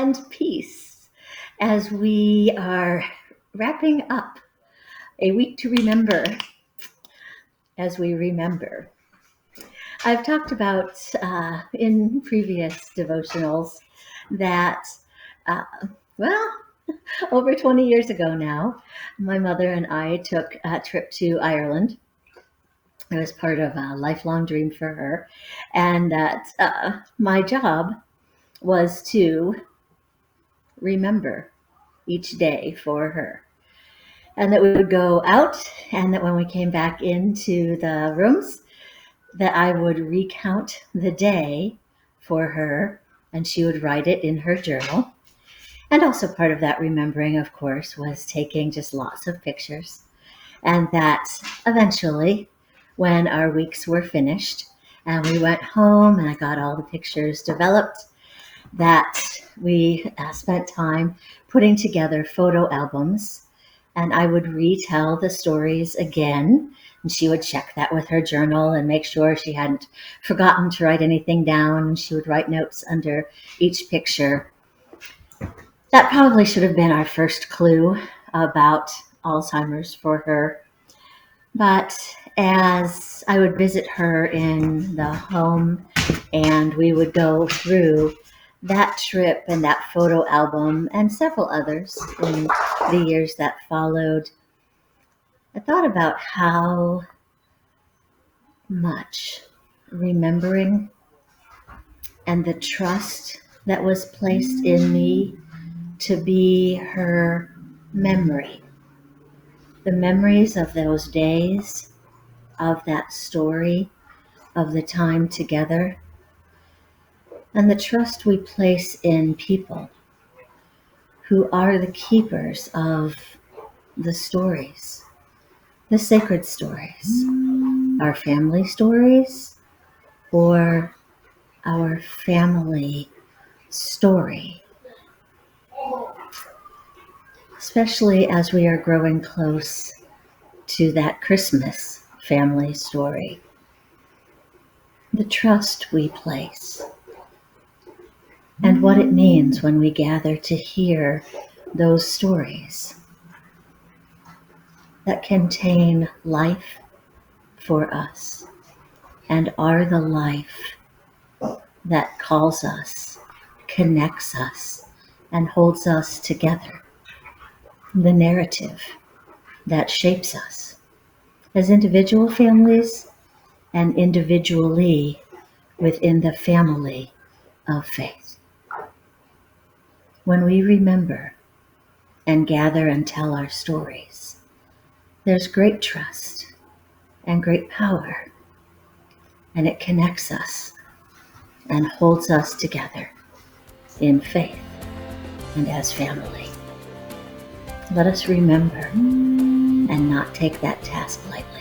and peace as we are wrapping up a week to remember as we remember. I've talked about in previous devotionals that, uh, well, over 20 years ago now, my mother and I took a trip to Ireland. It was part of a lifelong dream for her. And that my job was to remember each day for her. And that we would go out, and that when we came back into the rooms, that I would recount the day for her, and she would write it in her journal. And also part of that remembering, of course, was taking just lots of pictures. And that eventually, when our weeks were finished and we went home and I got all the pictures developed, that we spent time putting together photo albums, and I would retell the stories again, and she would check that with her journal and make sure she hadn't forgotten to write anything down, and she would write notes under each picture. That probably should have been our first clue about Alzheimer's for her. But as I would visit her in the home and we would go through that trip and that photo album and several others in the years that followed, I thought about how much remembering and the trust that was placed in me to be her memory, the memories of those days, of that story, of the time together, and the trust we place in people who are the keepers of the stories, the sacred stories, our family stories, or our family story. Especially as we are growing close to that Christmas family story. The trust we place and what it means when we gather to hear those stories that contain life for us and are the life that calls us, connects us, and holds us together. The narrative that shapes us as individual families and individually within the family of faith. When we remember and gather and tell our stories, there's great trust and great power, and it connects us and holds us together in faith and as family. Let us remember and not take that task lightly.